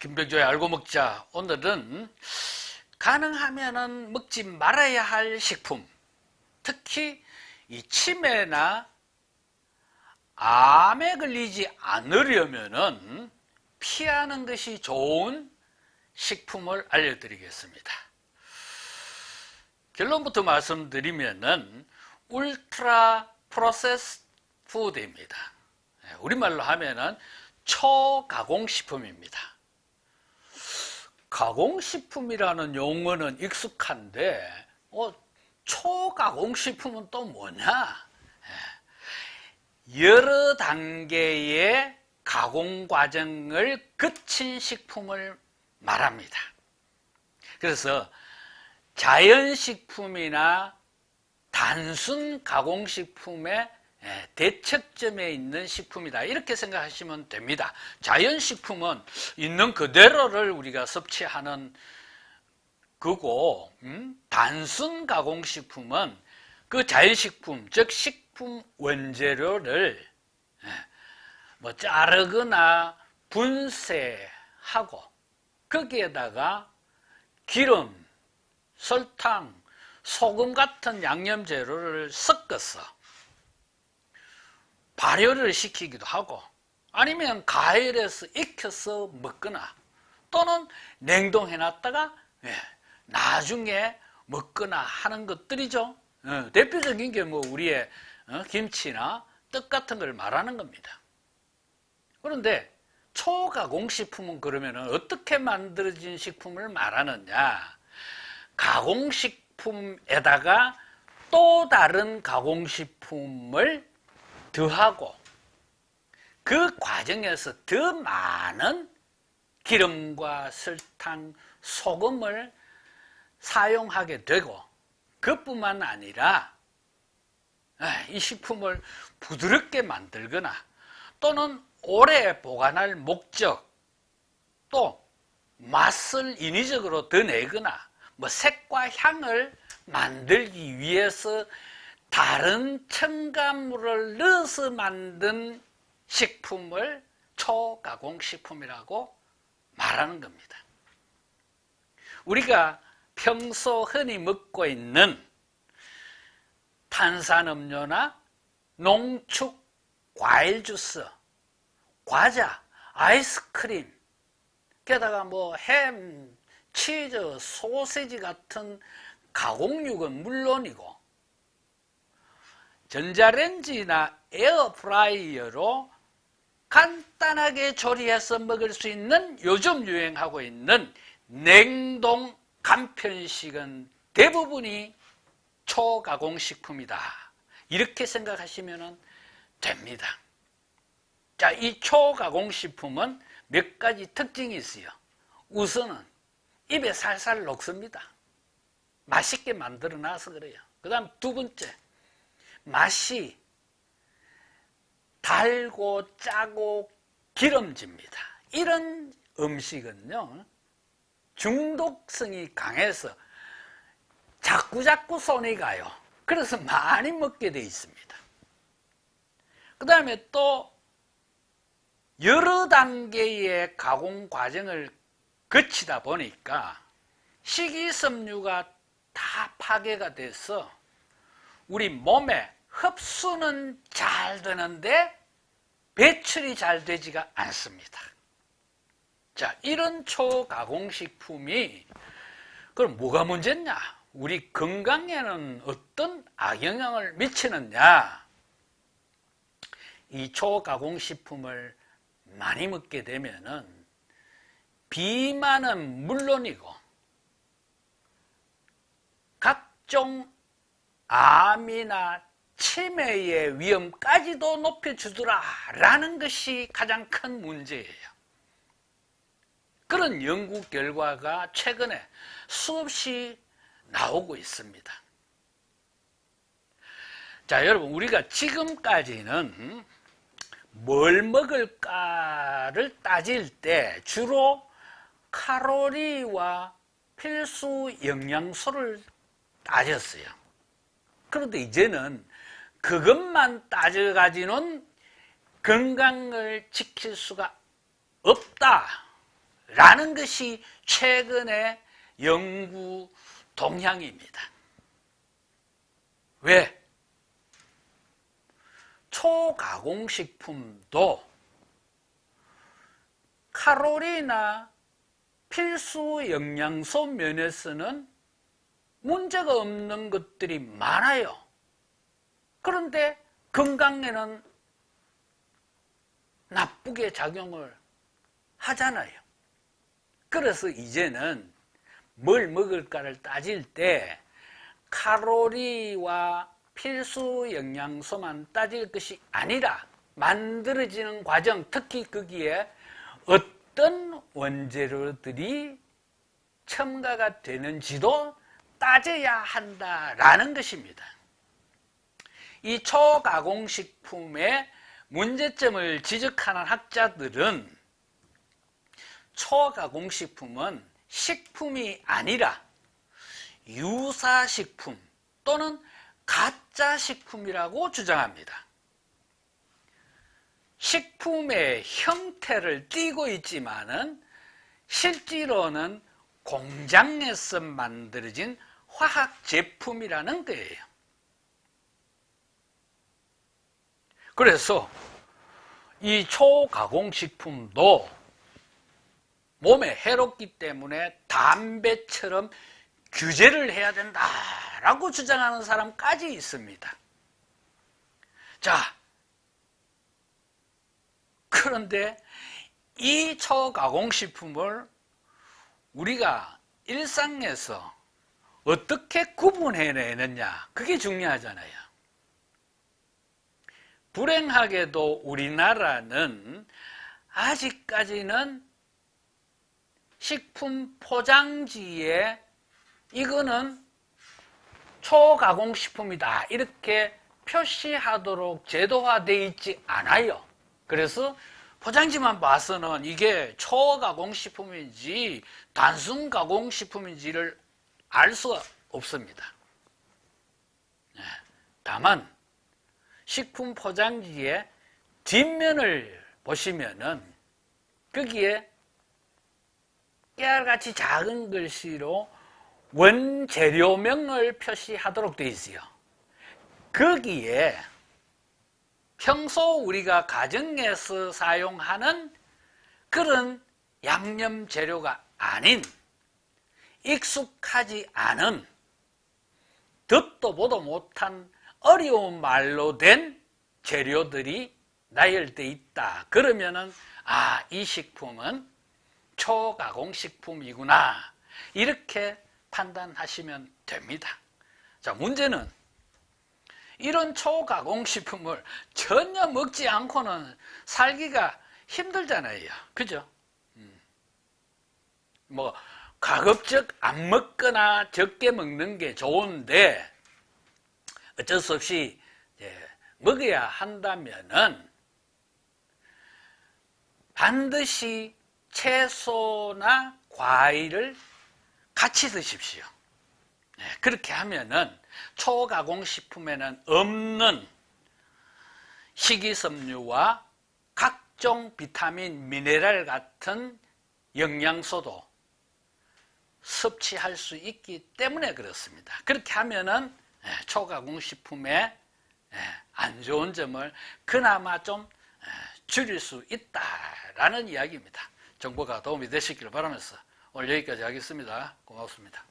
김병조의 알고 먹자. 오늘은 가능하면은 먹지 말아야 할 식품, 특히 이 치매나 암에 걸리지 않으려면은 피하는 것이 좋은 식품을 알려드리겠습니다. 결론부터 말씀드리면은 울트라 프로세스 푸드입니다. 우리말로 하면은 초가공식품입니다. 가공식품이라는 용어는 익숙한데 초가공식품은 또 뭐냐? 여러 단계의 가공 과정을 거친 식품을 말합니다. 그래서 자연식품이나 단순 가공식품의 대척점에 있는 식품이다, 이렇게 생각하시면 됩니다. 자연식품은 있는 그대로를 우리가 섭취하는 거고, 단순 가공식품은 그 자연식품, 즉 식품 원재료를 자르거나 분쇄하고 거기에다가 기름, 설탕, 소금 같은 양념 재료를 섞어서 발효를 시키기도 하고, 아니면 가열해서 익혀서 먹거나, 또는 냉동해 놨다가 나중에 먹거나 하는 것들이죠. 대표적인 게 우리의 김치나 떡 같은 걸 말하는 겁니다. 그런데 초가공식품은 그러면 어떻게 만들어진 식품을 말하느냐? 가공식품에다가 또 다른 가공식품을 더하고 그 과정에서 더 많은 기름과 설탕, 소금을 사용하게 되고, 그뿐만 아니라 이 식품을 부드럽게 만들거나 또는 오래 보관할 목적, 또 맛을 인위적으로 더 내거나 색과 향을 만들기 위해서 다른 첨가물을 넣어서 만든 식품을 초가공식품이라고 말하는 겁니다. 우리가 평소 흔히 먹고 있는 탄산음료나 농축 과일 주스, 과자, 아이스크림, 게다가 햄, 치즈, 소세지 같은 가공육은 물론이고, 전자레인지나 에어프라이어로 간단하게 조리해서 먹을 수 있는 요즘 유행하고 있는 냉동 간편식은 대부분이 초가공식품이다, 이렇게 생각하시면 됩니다. 자, 이 초가공식품은 몇 가지 특징이 있어요. 우선은 입에 살살 녹습니다. 맛있게 만들어 놔서 그래요. 그 다음 두 번째, 맛이 달고 짜고 기름집니다. 이런 음식은요, 중독성이 강해서 자꾸자꾸 손이 가요. 그래서 많이 먹게 돼 있습니다. 그 다음에 또 여러 단계의 가공 과정을 거치다 보니까 식이섬유가 다 파괴가 돼서 우리 몸에 흡수는 잘 되는데 배출이 잘 되지가 않습니다. 자, 이런 초가공식품이 그럼 뭐가 문제냐? 우리 건강에는 어떤 악영향을 미치느냐? 이 초가공식품을 많이 먹게 되면은 비만은 물론이고 각종 암이나 치매의 위험까지도 높여주더라라는 것이 가장 큰 문제예요. 그런 연구 결과가 최근에 수없이 나오고 있습니다. 자, 여러분, 우리가 지금까지는 뭘 먹을까를 따질 때 주로 칼로리와 필수 영양소를 따졌어요. 그런데 이제는 그것만 따져가지고는 건강을 지킬 수가 없다, 라는 것이 최근의 연구 동향입니다. 왜? 초가공식품도 칼로리나 필수 영양소 면에서는 문제가 없는 것들이 많아요. 그런데 건강에는 나쁘게 작용을 하잖아요. 그래서 이제는 뭘 먹을까를 따질 때 칼로리와 필수 영양소만 따질 것이 아니라 만들어지는 과정, 특히 거기에 어떤 원재료들이 첨가가 되는지도 따져야 한다라는 것입니다. 이 초가공식품의 문제점을 지적하는 학자들은 초가공식품은 식품이 아니라 유사식품 또는 가짜식품이라고 주장합니다. 식품의 형태를 띠고 있지만은 실제로는 공장에서 만들어진 화학 제품이라는 거예요. 그래서 이 초가공식품도 몸에 해롭기 때문에 담배처럼 규제를 해야 된다라고 주장하는 사람까지 있습니다. 자, 그런데 이 초가공식품을 우리가 일상에서 어떻게 구분해내느냐, 그게 중요하잖아요. 불행하게도 우리나라는 아직까지는 식품 포장지에 이거는 초가공식품이다 이렇게 표시하도록 제도화되어 있지 않아요. 그래서 포장지만 봐서는 이게 초가공식품인지 단순 가공식품인지를 알 수가 없습니다. 다만 식품 포장지의 뒷면을 보시면은 거기에 깨알같이 작은 글씨로 원재료명을 표시하도록 되어 있어요. 거기에 평소 우리가 가정에서 사용하는 그런 양념 재료가 아닌 익숙하지 않은 듣도 보도 못한 어려운 말로 된 재료들이 나열되어 있다. 그러면은 이 식품은 초가공식품이구나 이렇게 판단하시면 됩니다. 자, 문제는 이런 초가공식품을 전혀 먹지 않고는 살기가 힘들잖아요. 그죠? 뭐 가급적 안 먹거나 적게 먹는 게 좋은데 어쩔 수 없이 먹어야 한다면은 반드시 채소나 과일을 같이 드십시오. 그렇게 하면은 초가공식품에는 없는 식이섬유와 각종 비타민, 미네랄 같은 영양소도 섭취할 수 있기 때문에 그렇습니다. 그렇게 하면은 초가공식품의 안 좋은 점을 그나마 좀 줄일 수 있다라는 이야기입니다. 정보가 도움이 되시기를 바라면서 오늘 여기까지 하겠습니다. 고맙습니다.